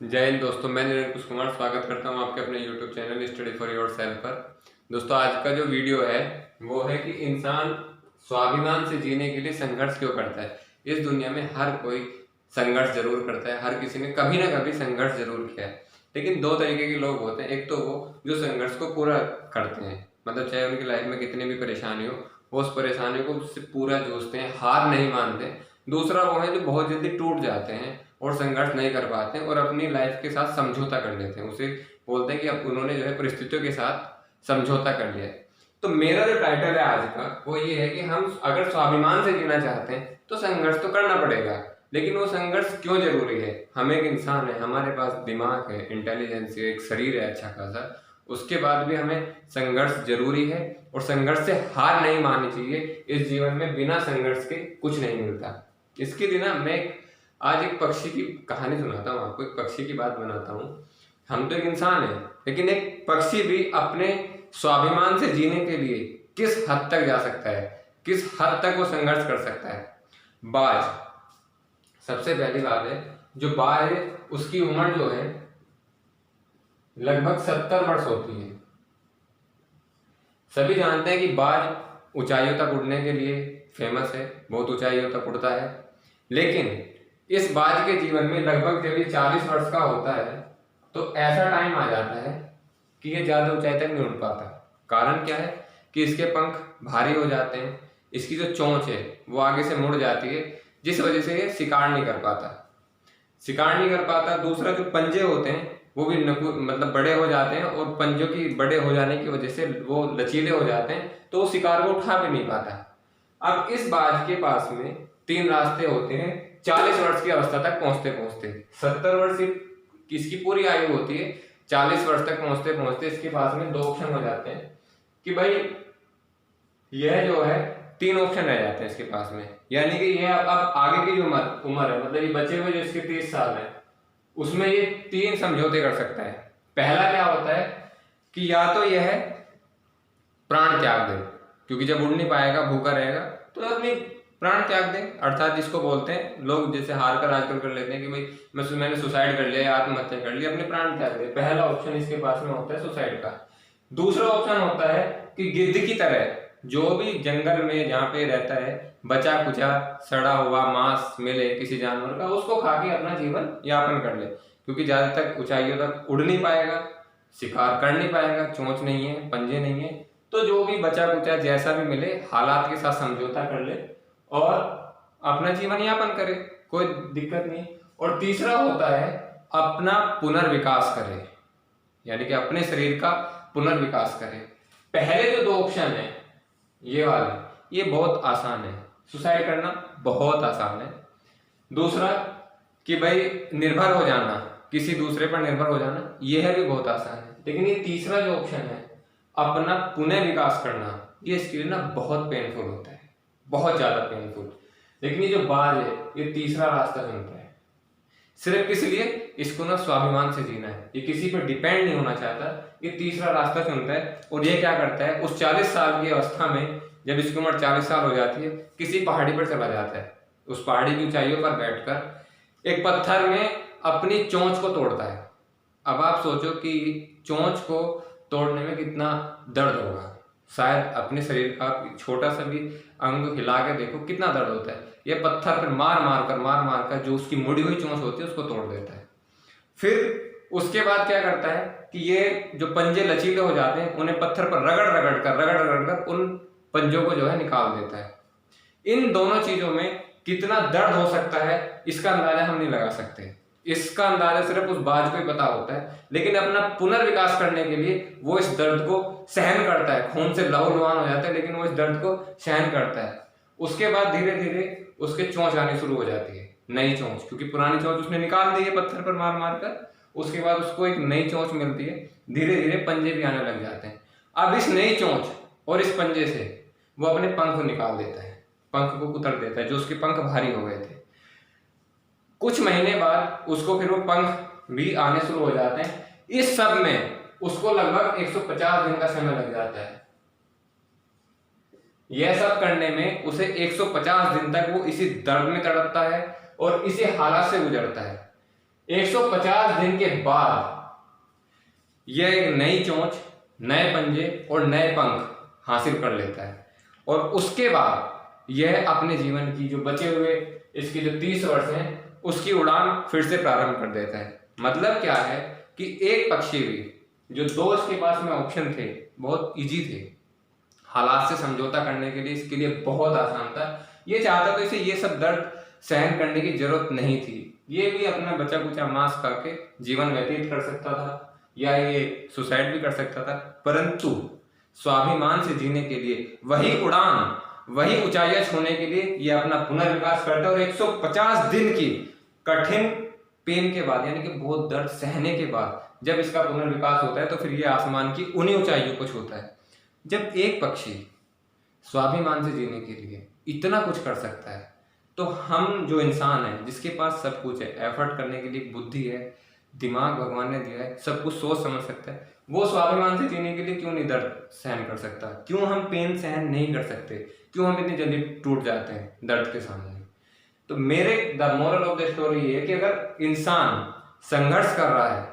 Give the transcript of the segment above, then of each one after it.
जय हिंद दोस्तों, मैं निरंकुश कुमार स्वागत करता हूं आपके अपने YouTube channel study for your self पर। दोस्तों, आज का जो वीडियो है वो है कि इंसान स्वाभिमान से जीने के लिए संघर्ष क्यों करता है। इस दुनिया में हर कोई संघर्ष जरूर करता है, हर किसी ने कभी ना कभी संघर्ष जरूर किया है। लेकिन दो तरीके के लोग होते हैं। एक तो वो जो संघर्ष को पूरा करते हैं, मतलब चाहे उनकी लाइफ में कितनी भी परेशानी हो वो उस परेशानियों को उससे पूरा जूझते हैं, हार नहीं मानते। दूसरा वो है जो बहुत जल्दी टूट जाते हैं और संघर्ष नहीं कर पाते हैं और अपनी लाइफ के साथ समझौता कर लेते हैं। उसे बोलते हैं कि अब उन्होंने जो है परिस्थितियों के साथ समझौता कर लिया है। तो मेरा जो टाइटल है आज का वो ये है कि हम अगर स्वाभिमान से जीना चाहते हैं तो संघर्ष तो करना पड़ेगा, लेकिन वो संघर्ष क्यों जरूरी है। हम एक इंसान है, हमारे पास दिमाग है, इंटेलिजेंस है, एक शरीर है अच्छा खासा, उसके बाद भी हमें संघर्ष जरूरी है और संघर्ष से हार नहीं माननी चाहिए। इस जीवन में बिना संघर्ष के कुछ नहीं मिलता। इसके लिए ना मैं आज एक पक्षी की कहानी सुनाता हूँ आपको, एक पक्षी की बात बनाता हूँ। हम तो एक इंसान है, लेकिन एक पक्षी भी अपने स्वाभिमान से जीने के लिए किस हद तक जा सकता है, किस हद तक वो संघर्ष कर सकता है। बाज, सबसे पहली बात है, जो बाज है उसकी उम्र जो है लगभग 70 वर्ष होती है। सभी जानते हैं कि बाज ऊंचाइयों तक उड़ने के लिए फेमस है, बहुत ऊंचाइयों तक उड़ता है। लेकिन इस बाज के जीवन में लगभग जब ये 40 वर्ष का होता है तो ऐसा टाइम आ जाता है कि ये ज्यादा ऊंचाई तक नहीं उड़ पाता। कारण क्या है कि इसके पंख भारी हो जाते हैं, इसकी जो चोंच है वो आगे से मुड़ जाती है, जिस वजह से ये शिकार नहीं कर पाता। दूसरा, जो पंजे होते हैं वो भी मतलब बड़े हो जाते हैं और पंजों की बड़े हो जाने की वजह से वो लचीले हो जाते हैं, तो वो शिकार को उठा भी नहीं पाता। अब इस बाज के पास में 3 रास्ते होते हैं 40 वर्ष की अवस्था तक पहुंचते पहुंचते। 70 वर्ष इसकी पूरी आयु होती है, 40 वर्ष तक पहुंचते पहुंचते इसके पास में 2 ऑप्शन हो जाते हैं कि भाई यह जो है 3 ऑप्शन रह जाते हैं इसके पास में। यानी कि यह अब आगे की जो उम्र है, मतलब ये बचे हुए जो इसके 30 साल है, उसमें ये 3 समझौते कर सकता है। पहला क्या होता है कि या तो यह प्राण त्याग दे, क्योंकि जब उड़ नहीं पाएगा, भूखा रहेगा, तो अपनी प्राण त्याग दे। अर्थात जिसको बोलते हैं लोग, जैसे हार कर आजकल कर लेते हैं कि भाई मैंने सुसाइड कर लिया, आत्महत्या कर ली, अपने प्राण त्याग दे। पहला ऑप्शन इसके पास में होता है सुसाइड का। दूसरा ऑप्शन होता है कि गिद्ध की तरह जो भी जंगल में जहाँ पे रहता है, बचा कुचा सड़ा हुआ मांस मिले किसी जानवर का, उसको खा के अपना जीवन यापन कर ले, क्योंकि ज्यादा तक ऊंचाइयों तक उड़ नहीं पाएगा, शिकार कर नहीं पाएगा, चोंच नहीं है, पंजे नहीं है, तो जो भी बचा कुचा जैसा भी मिले हालात के साथ समझौता कर ले और अपना जीवन यापन करे, कोई दिक्कत नहीं। और तीसरा होता है अपना पुनर्विकास करे, यानी कि अपने शरीर का पुनर्विकास करे। पहले जो 2 ऑप्शन है ये वाले, ये बहुत आसान है, सुसाइड करना बहुत आसान है। दूसरा कि भाई निर्भर हो जाना, किसी दूसरे पर निर्भर हो जाना, यह भी बहुत आसान है। लेकिन ये तीसरा जो ऑप्शन है अपना पुनः विकास करना, ये इसके लिए ना बहुत पेनफुल होता है, बहुत ज्यादा पेनफुल। लेकिन ये जो बाज है ये तीसरा रास्ता चुनता है। सिर्फ किस लिए? इसको ना स्वाभिमान से जीना है, ये किसी पर डिपेंड नहीं होना चाहता, ये तीसरा रास्ता चुनता है। और ये क्या करता है, उस 40 साल की अवस्था में, जब इसकी उम्र 40 साल हो जाती है, किसी पहाड़ी पर चला जाता है। उस पहाड़ी की ऊंचाइयों पर बैठकर एक पत्थर में अपनी चोंच को तोड़ता है। अब आप सोचो कि चोंच को तोड़ने में कितना दर्द होगा। शायद अपने शरीर का छोटा सा भी अंग हिला के देखो कितना दर्द होता है। ये पत्थर पर मार मार कर जो उसकी मुड़ी हुई चोंच होती है उसको तोड़ देता है। फिर उसके बाद क्या करता है कि ये जो पंजे लचीले हो जाते हैं उन्हें पत्थर पर रगड़ रगड़ कर उन पंजों को जो है निकाल देता है। इन दोनों चीजों में कितना दर्द हो सकता है इसका अंदाजा हम नहीं लगा सकते, इसका अंदाजा सिर्फ उस बाज को ही पता होता है। लेकिन अपना पुनर्विकास करने के लिए वो इस दर्द को सहन करता है, खून से लहूलुहान हो जाता है, लेकिन वो इस दर्द को सहन करता है। उसके बाद धीरे धीरे उसके चोंच आनी शुरू हो जाती है, नई चोंच, क्योंकि पुरानी चोंच उसने निकाल दी है पत्थर पर मार कर। उसके बाद उसको एक नई चोंच मिलती है, धीरे धीरे पंजे भी आने लग जाते हैं। अब इस नई चोंच और इस पंजे से वो अपने पंख निकाल देता है, पंख को कुतर देता है, जो उसके पंख भारी हो गए थे। कुछ महीने बाद उसको फिर वो पंख भी आने शुरू हो जाते हैं। इस सब में उसको लगभग 150 दिन का समय लग जाता है। यह सब करने में उसे 150 दिन तक वो इसी दर्द में तड़पता है और इसी हालात से गुजरता है। 150 दिन के बाद यह एक नई चोंच, नए पंजे और नए पंख हासिल कर लेता है और उसके बाद यह अपने जीवन की जो बचे हुए इसके जो 30 वर्ष हैं उसकी उड़ान फिर से प्रारंभ कर देता है। मतलब क्या है कि एक पक्षी भी जो दो इसके पास में ऑप्शन थे बहुत इजी थे, हालात से समझौता करने के लिए इसके लिए बहुत आसान था। ये चाहता तो इसे ये सब दर्द सहन करने की जरूरत नहीं थी, ये भी अपना बचा कुचा मांस खा के जीवन व्यतीत कर सकता था या ये सुसाइड भी कर सकता था, परंतु स्वाभिमान से जीने के लिए वही उड़ान, वही ऊंचाइयां छूने के लिए ये अपना पुनर्विकास करता है और 150 दिन की कठिन पेन के बाद यानी कि बहुत दर्द सहने के बाद जब इसका पुनर्विकास होता है तो फिर ये आसमान की उन्हीं ऊंचाइयों को छूता है। जब एक पक्षी स्वाभिमान से जीने के लिए इतना कुछ कर सकता है तो हम जो इंसान है जिसके पास सब कुछ है, एफर्ट करने के लिए बुद्धि है, दिमाग भगवान ने दिया है, सब कुछ सोच समझ सकता है, वो स्वाभिमान से जीने के लिए क्यों नहीं दर्द सहन कर सकता? क्यों हम पेन सहन नहीं कर सकते? क्यों हम इतनी जल्दी टूट जाते हैं दर्द के सामने? तो मेरे the moral of the story ये है कि अगर इंसान संघर्ष कर रहा है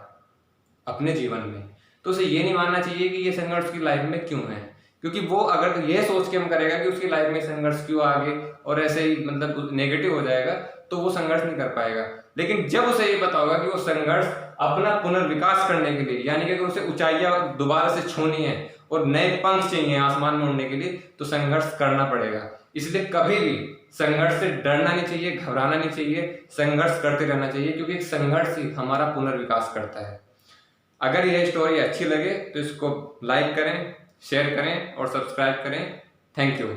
अपने जीवन में तो उसे ये नहीं मानना चाहिए कि ये संघर्ष की लाइफ में क्यों है, क्योंकि वो अगर ये सोच के हम करेगा कि उसकी लाइफ में संघर्ष क्यों आगे और ऐसे ही मतलब नेगेटिव हो जाएगा तो वो संघर्ष नहीं कर पाएगा। लेकिन जब उसे ये पता होगा कि वो संघर्ष अपना पुनर्विकास करने के लिए यानी कि अगर उसे ऊंचाइयां दोबारा से छूनी है और नए पंख चाहिए आसमान में उड़ने के लिए तो संघर्ष करना पड़ेगा। इसलिए कभी भी संघर्ष से डरना नहीं चाहिए, घबराना नहीं चाहिए, संघर्ष करते रहना चाहिए क्योंकि संघर्ष ही हमारा पुनर्विकास करता है। अगर यह स्टोरी अच्छी लगे तो इसको लाइक करें, शेयर करें और सब्सक्राइब करें। Thank you.